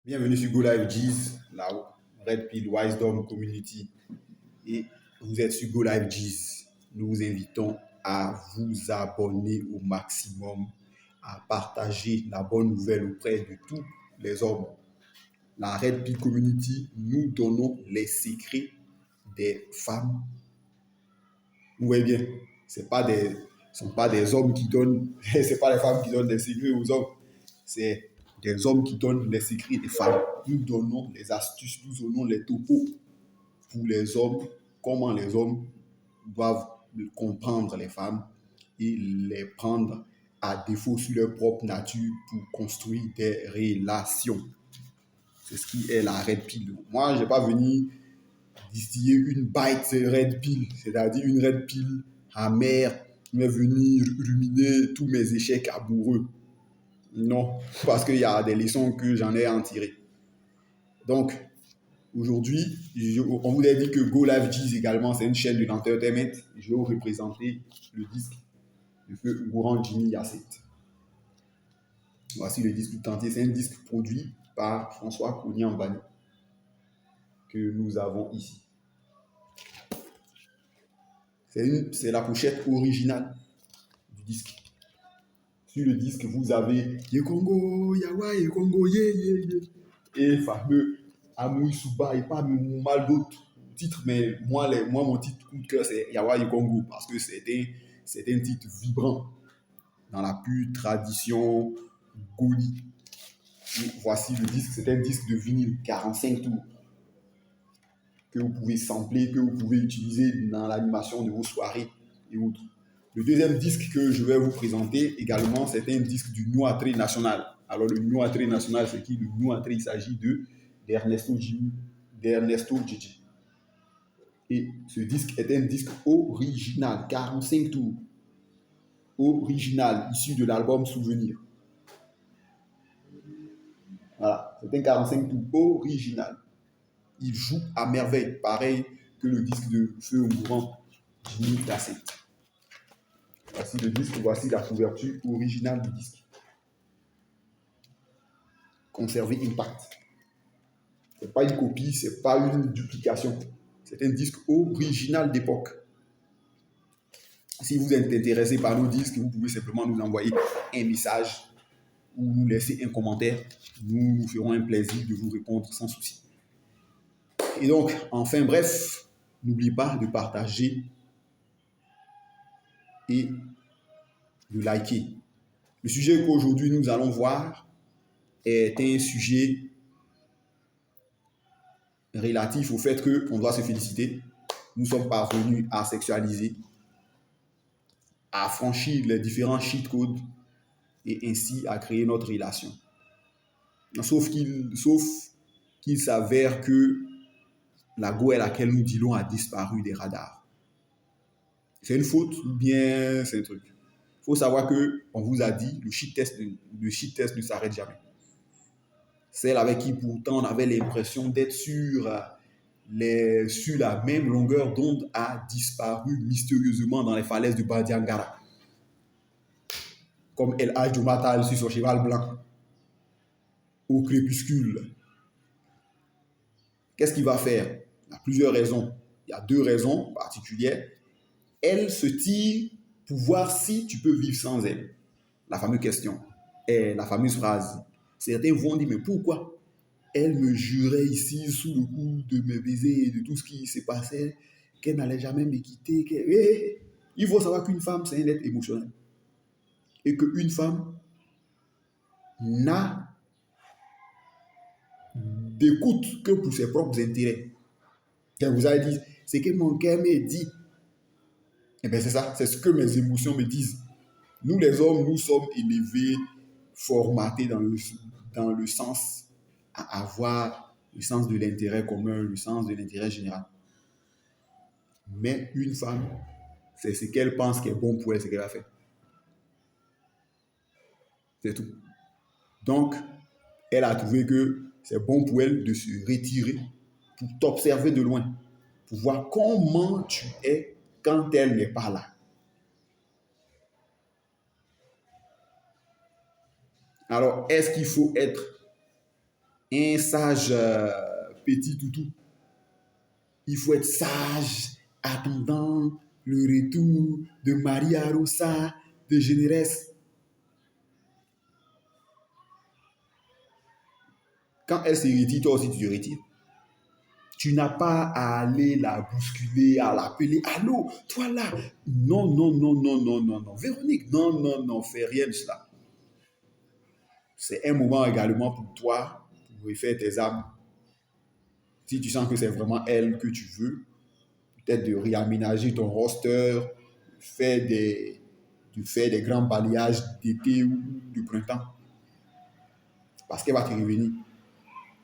Bienvenue sur Go Live Jeez, la Red Pill Wisdom Community. Et vous êtes sur Go Live Jeez. Nous vous invitons à vous abonner au maximum, à partager la bonne nouvelle auprès de tous les hommes. La Red Pill Community, nous donnons les secrets des femmes. Vous voyez bien, ce ne sont pas des hommes qui donnent, c'est pas les femmes qui donnent des secrets aux hommes. C'est des hommes qui donnent les secrets des femmes. Nous donnons les astuces, nous donnons les topos pour les hommes, comment les hommes doivent comprendre les femmes et les prendre à défaut sur leur propre nature pour construire des relations. C'est ce qui est la red pill. Moi, je n'ai pas venu distiller une bite red pill, c'est-à-dire une red pill amère, qui m'est venue ruminer tous mes échecs amoureux. Non, parce qu'il y a des leçons que j'en ai en tiré. Donc, aujourd'hui, on vous a dit que Go Live Jeez également, c'est une chaîne de l'entertainment. Je vais vous représenter le disque de feu Gourand Jimmy Yasset. Voici le disque tout entier. C'est un disque produit par François Kouniambani que nous avons ici. C'est la pochette originale du disque. Sur le disque, vous avez Yekongo, Yawa, Yekongo, et fameux Amouy Souba et pas mal d'autres titres, mais moi, mon titre coup de cœur, c'est Yawa Yekongo parce que c'est un titre vibrant dans la pure tradition Goli. Voici le disque, c'est un disque de vinyle 45 tours que vous pouvez sampler, que vous pouvez utiliser dans l'animation de vos soirées et autres. Le deuxième disque que je vais vous présenter également, c'est un disque du Nuatré National. Alors, le Nuatré National, c'est qui? Le Nuatré, il s'agit d'Ernesto Gigi. Et ce disque est un disque original, 45 tours. Original, issu de l'album Souvenir. Voilà, c'est un 45 tours original. Il joue à merveille, pareil que le disque de Feu Mourant, Jimmy Yasset. Voici le disque, voici la couverture originale du disque. Conserver Impact. Ce n'est pas une copie, ce n'est pas une duplication. C'est un disque original d'époque. Si vous êtes intéressé par nos disques, vous pouvez simplement nous envoyer un message ou nous laisser un commentaire. Nous nous ferons un plaisir de vous répondre sans souci. Et donc, enfin bref, n'oubliez pas de partager et de liker. Le sujet qu'aujourd'hui nous allons voir est un sujet relatif au fait qu'on doit se féliciter. Nous sommes parvenus à sexualiser, à franchir les différents cheat codes et ainsi à créer notre relation. Sauf qu'il s'avère que la go à laquelle nous dealons a disparu des radars. C'est une faute ou bien c'est un truc? Il faut savoir qu'on vous a dit le shit test ne s'arrête jamais. Celle avec qui pourtant on avait l'impression d'être sur la même longueur d'onde a disparu mystérieusement dans les falaises de Badiangara. Comme El Hadj Matal sur son cheval blanc au crépuscule. Qu'est-ce qu'il va faire? Il y a plusieurs raisons. Il y a deux raisons particulières. Elle se tire pour voir si tu peux vivre sans elle. La fameuse question. Et la fameuse phrase. Certains vont dire, mais pourquoi? Elle me jurait ici sous le coup de mes baisers et de tout ce qui s'est passé, qu'elle n'allait jamais me quitter. Il faut savoir qu'une femme, c'est un être émotionnel. Et qu'une femme n'a d'écoute que pour ses propres intérêts. Quand vous avez dit, c'est que mon cœur me dit. Eh bien, c'est ça, c'est ce que mes émotions me disent. Nous, les hommes, nous sommes élevés, formatés dans le sens à avoir le sens de l'intérêt commun, le sens de l'intérêt général. Mais une femme, c'est ce qu'elle pense qui est bon pour elle, ce qu'elle va faire. C'est tout. Donc, elle a trouvé que c'est bon pour elle de se retirer pour t'observer de loin, pour voir comment tu es quand elle n'est pas là. Alors, est-ce qu'il faut être un sage petit toutou. Il faut être sage, attendant le retour de Maria Rosa de Généresse. Quand elle se retire, toi aussi tu te retires. Tu n'as pas à aller la bousculer, à l'appeler. Allô, toi là. Non, non, non, non, non, non, non. Véronique, non, non, non, fais rien de cela. C'est un moment également pour toi, pour refaire tes âmes. Si tu sens que c'est vraiment elle que tu veux, peut-être de réaménager ton roster, de faire des grands balayages d'été ou de printemps. Parce qu'elle va te revenir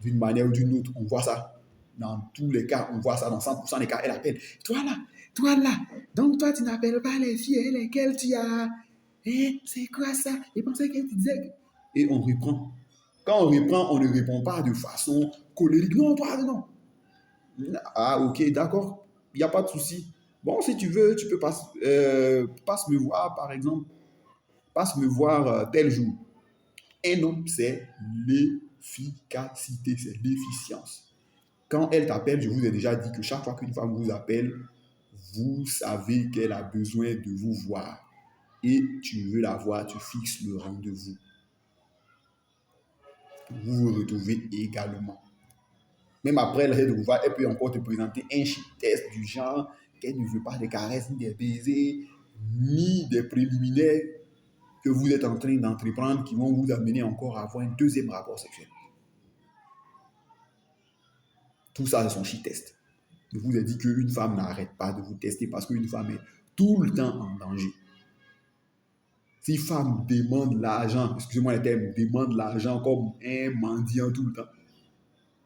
d'une manière ou d'une autre. On voit ça. Dans tous les cas, on voit ça dans 100% des cas. Elle appelle. Toi là. Donc toi, tu n'appelles pas les filles lesquelles tu as. Eh, c'est quoi ça? Et pensais qu'elle te disait. Et on reprend. Quand on reprend, on ne répond pas de façon colérique. Non, toi, non. Ah, ok, d'accord. Il n'y a pas de souci. Bon, si tu veux, tu peux passe me voir, par exemple. Passe me voir tel jour. Et non, c'est l'efficacité, c'est l'efficience. Quand elle t'appelle, je vous ai déjà dit que chaque fois qu'une femme vous appelle, vous savez qu'elle a besoin de vous voir. Et tu veux la voir, tu fixes le rendez-vous. Vous vous retrouvez également. Même après le de vous voir, elle peut encore te présenter un shit test du genre qu'elle ne veut pas des caresses, ni des baisers, ni des préliminaires que vous êtes en train d'entreprendre qui vont vous amener encore à avoir un deuxième rapport sexuel. Tout ça, c'est son shit test. Je vous ai dit qu'une femme n'arrête pas de vous tester parce qu'une femme est tout le temps en danger. Si femme demande l'argent, excusez-moi le terme, demande l'argent comme un mendiant tout le temps.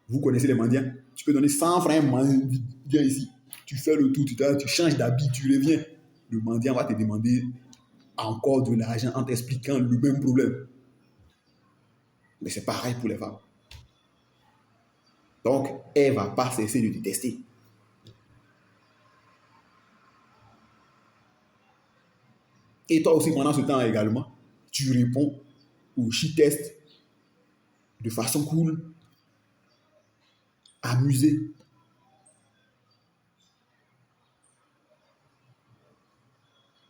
Vous connaissez les mendiants? Tu peux donner 100 francs à un mendiant ici. Tu fais le tour, tu changes d'habit, tu reviens. Le mendiant va te demander encore de l'argent en t'expliquant le même problème. Mais c'est pareil pour les femmes. Donc, elle ne va pas cesser de te tester. Et toi aussi, pendant ce temps également, tu réponds au shit test de façon cool, amusée.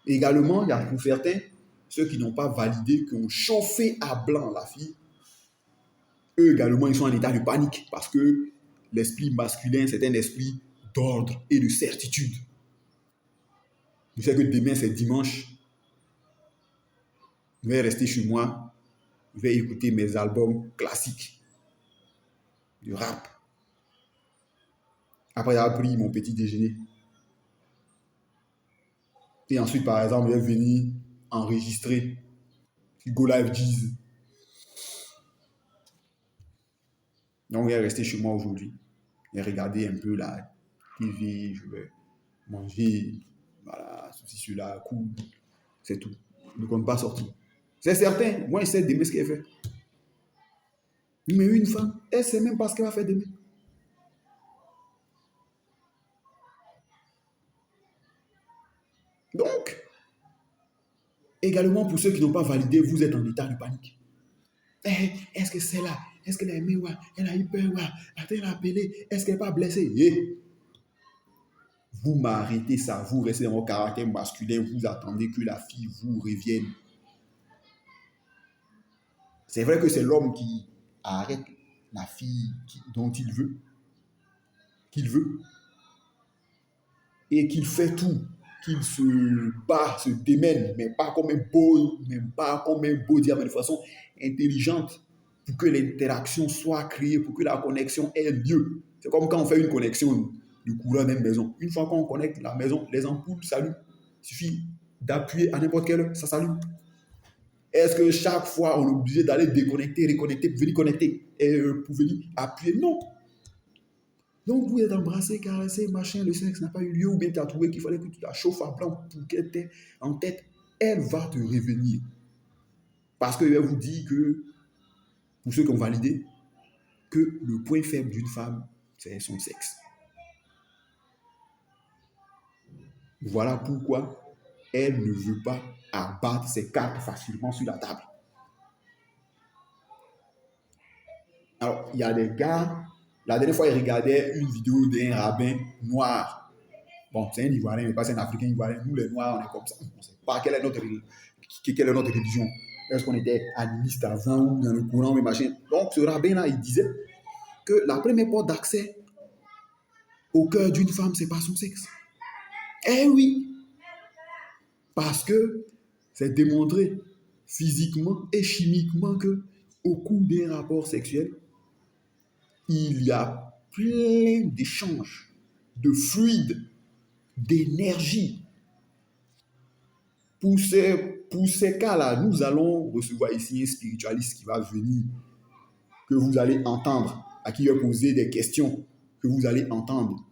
Également, il y a pour certains, ceux qui n'ont pas validé, qui ont chauffé à blanc la fille, eux également, ils sont en état de panique parce que l'esprit masculin, c'est un esprit d'ordre et de certitude. Je sais que demain, c'est dimanche. Je vais rester chez moi. Je vais écouter mes albums classiques de rap. Après avoir pris mon petit déjeuner. Et ensuite, par exemple, je vais venir enregistrer Go Live Jeez. Donc, je vais rester chez moi aujourd'hui. Je vais regarder un peu la TV. Je vais manger. Voilà, ceci, cela, cool. C'est tout. Je ne compte pas sortir. C'est certain. Moi, je sais demain ce qu'elle fait. Mais une femme, elle ne sait même pas ce qu'elle va faire demain. Donc, également pour ceux qui n'ont pas validé, vous êtes en état de panique. Est-ce que c'est là? Est-ce qu'elle a aimé? Elle a eu peur? Elle a appelé? Est-ce qu'elle n'est pas blessée? Vous m'arrêtez ça. Vous restez dans votre caractère masculin. Vous attendez que la fille vous revienne. C'est vrai que c'est l'homme qui arrête la fille dont il veut. Et qu'il fait tout, qu'il se bat, se démène, mais pas comme un beau diable, mais de façon intelligente, pour que l'interaction soit créée, pour que la connexion ait lieu. C'est comme quand on fait une connexion de courant d'une maison. Une fois qu'on connecte la maison, les ampoules s'allument. Il suffit d'appuyer à n'importe quelle heure, ça s'allume. Est-ce que chaque fois on est obligé d'aller déconnecter, reconnecter, pour venir connecter et pour venir appuyer? Non. Donc, vous êtes embrassé, caressé, machin, le sexe n'a pas eu lieu, ou bien tu as trouvé qu'il fallait que tu la chauffes à blanc pour qu'elle t'ait en tête. Elle va te revenir. Parce que je vais vous dire que, pour ceux qui ont validé, que le point faible d'une femme, c'est son sexe. Voilà pourquoi elle ne veut pas abattre ses cartes facilement sur la table. Alors, il y a des gars, la dernière fois, ils regardaient une vidéo d'un rabbin noir. Bon, c'est un Ivoirien, mais pas c'est un Africain Ivoirien. Nous, les Noirs, on est comme ça. On ne sait pas quelle est notre religion. Est-ce qu'on était animiste avant ou dans le courant, mais machin. Donc, ce rabbin-là, il disait que la première porte d'accès au cœur d'une femme, c'est pas son sexe. Eh oui! Parce que c'est démontré physiquement et chimiquement que au cours d'un rapport sexuel, il y a plein d'échanges de fluides, d'énergie. Pour ces cas-là, nous allons recevoir ici un spiritualiste qui va venir, que vous allez entendre, à qui il va poser des questions, que vous allez entendre.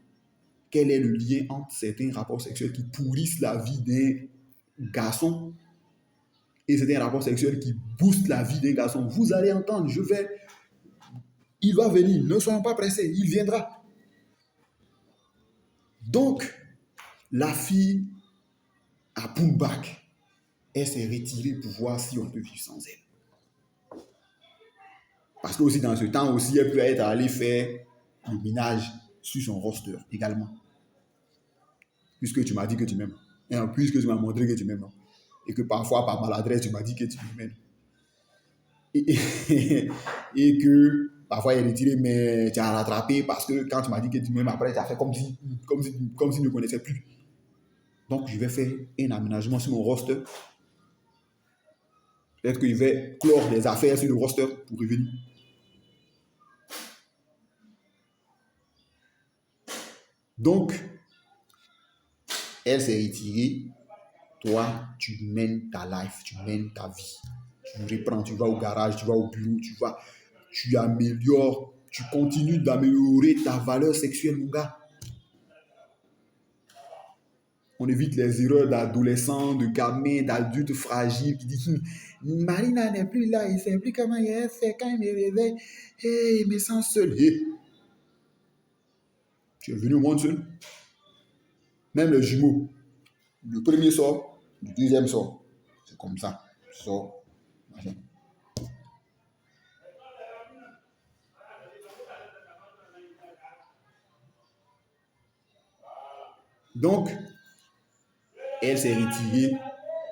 Quel est le lien entre certains rapports sexuels qui pourrissent la vie d'un garçon et certains rapports sexuels qui boostent la vie d'un garçon? Vous allez entendre, il va venir, ne soyons pas pressés, il viendra. Donc, la fille a pull back. Elle s'est retirée pour voir si on peut vivre sans elle. Parce que aussi dans ce temps aussi, elle peut être allée faire le ménage sur son roster également. Puisque tu m'as dit que tu m'aimes. Et puisque tu m'as montré que tu m'aimes. Et que parfois, par maladresse, tu m'as dit que tu m'aimes. Et que parfois, il est retiré, mais tu as rattrapé parce que quand tu m'as dit que tu m'aimes, après, tu as fait comme si tu ne connaissais plus. Donc, je vais faire un aménagement sur mon roster. Peut-être que je vais clore des affaires sur le roster pour revenir. Donc, elle s'est retirée. Toi, tu mènes ta life, tu mènes ta vie. Tu reprends, tu vas au garage, tu vas au bureau, tu améliores, tu continues d'améliorer ta valeur sexuelle, mon gars. On évite les erreurs d'adolescents, de gamins, d'adultes fragiles qui disent Marina n'est plus là, il ne sait plus comment il fait quand il me réveille. Hey, il me sent seul. Hey. Tu es venu au monde seul. Même les jumeaux. Le premier sort, le deuxième sort. C'est comme ça. Sort. Donc, elle s'est retirée.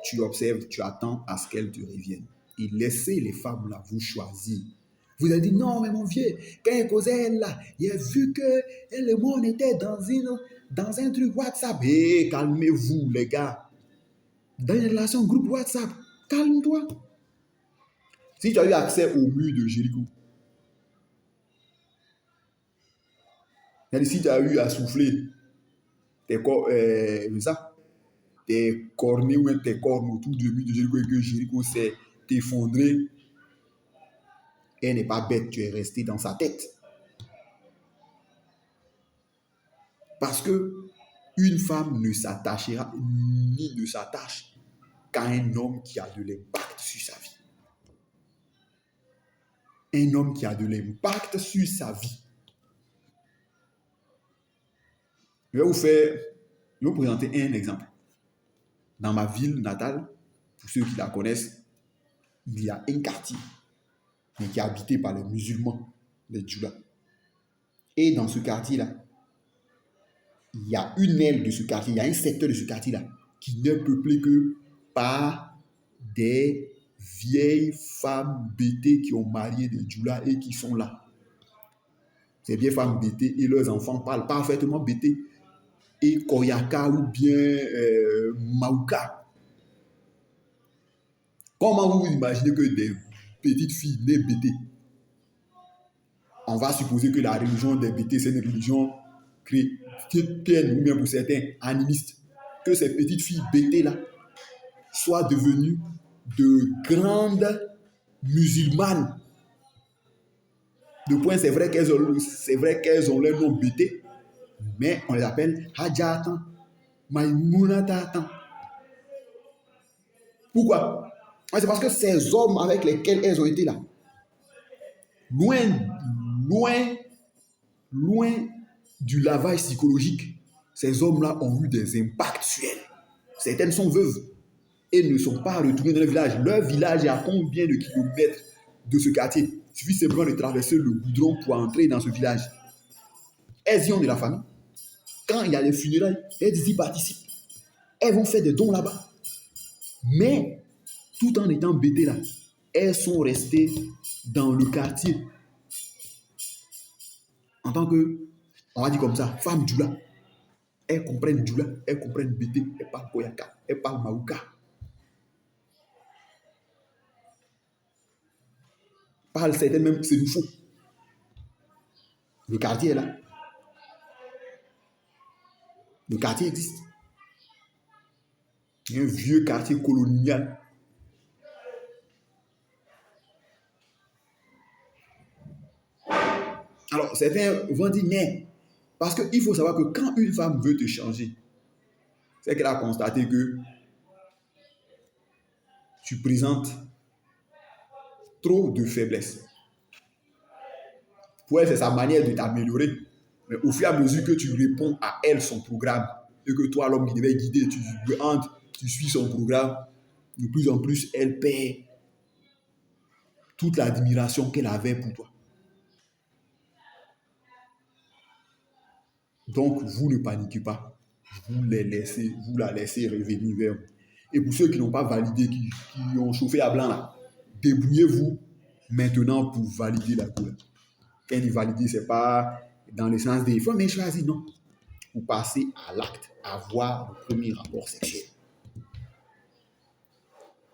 Tu observes, tu attends à ce qu'elle te revienne. Et laissez les femmes là vous choisir. Vous avez dit non, mais mon vieux, quand elle causait elle là, il a vu que elle et moi on était dans un truc WhatsApp. Hé, calmez-vous les gars. Dans une relation groupe WhatsApp, calme-toi. Si tu as eu accès au mur de Jéricho, si tu as eu à souffler tes cornets ou tes cornes autour du mur de Jéricho et que Jéricho s'est effondré, elle n'est pas bête, tu es resté dans sa tête. Parce que une femme ne s'attachera ni ne s'attache qu'à un homme qui a de l'impact sur sa vie. Un homme qui a de l'impact sur sa vie. Je vais vous présenter un exemple. Dans ma ville natale, pour ceux qui la connaissent, il y a un quartier, mais qui est habité par les musulmans, les Djoula. Et dans ce quartier-là, il y a une aile de ce quartier, il y a un secteur de ce quartier-là qui n'est peuplé que par des vieilles femmes bêtées qui ont marié des Djoula et qui sont là. Ces vieilles femmes bêtées et leurs enfants parlent parfaitement bêté et Koyaka ou bien Maouka. Comment vous imaginez que des petites filles nées bêtées, on va supposer que la religion des bêtés, c'est une religion chrétienne ou bien pour certains animistes, que ces petites filles bêtées-là soient devenues de grandes musulmanes. De point, c'est vrai qu'elles ont leur nom bêté, mais on les appelle Hadjatan, Maïmounatatan. Pourquoi? C'est parce que ces hommes avec lesquels elles ont été là, loin du lavage psychologique, ces hommes-là ont eu des impacts sur elles. Certaines sont veuves et ne sont pas retournées dans le village. Leur village est à combien de kilomètres de ce quartier. Il suffit simplement de traverser le goudron pour entrer dans ce village. Elles y ont de la famille. Quand il y a des funérailles, elles y participent. Elles vont faire des dons là-bas. Mais, tout en étant bêtées là, elles sont restées dans le quartier en tant que, on va dire comme ça, femmes Djoula. Elles comprennent Djoula, elles comprennent Bété, elles parlent Boyaka, elles parlent Maouka. Parlent certaines même, c'est du faux. Le quartier est là. Le quartier existe. Il y a un vieux quartier colonial. Alors, certains vont dire, mais, parce qu'il faut savoir que quand une femme veut te changer, c'est qu'elle a constaté que tu présentes trop de faiblesses. Pour elle, c'est sa manière de t'améliorer. Mais au fur et à mesure que tu réponds à elle, son programme, et que toi, l'homme qui devait guider, tu suis son programme, de plus en plus, elle perd toute l'admiration qu'elle avait pour toi. Donc, vous ne paniquez pas. Vous la laissez revenir vers vous. Et pour ceux qui n'ont pas validé, qui ont chauffé à blanc, là, débrouillez-vous maintenant pour valider la couleur. Quand il valide, ce n'est pas dans le sens des faut mais choisir, non. Vous passez à l'acte, à voir le premier rapport sexuel.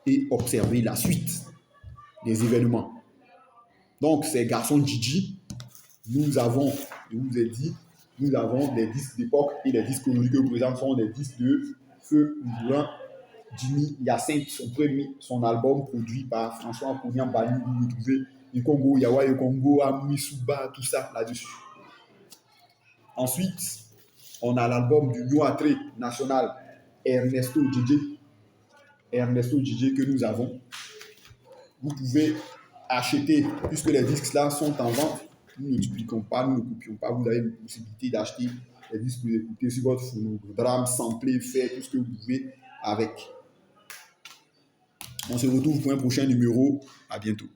Et observer la suite des événements. Donc, ces garçons Gigi, nous avons, je vous ai dit, nous avons des disques d'époque et les disques aujourd'hui que vous présentez sont des disques de Feu Ndouran, Jimmy Hyacinthe, son album produit par François Kounian Bali, vous retrouvez le Congo, Yawa, le Congo, Amisuba, tout ça là-dessus. Ensuite, on a l'album du Noatre national Ernesto Djidje que nous avons. Vous pouvez acheter, puisque les disques là sont en vente. Nous ne dupliquons pas, nous ne copions pas. Vous avez la possibilité d'acheter les disques pour écouter sur votre phonogramme, sampler, faire tout ce que vous pouvez avec. On se retrouve pour un prochain numéro. À bientôt.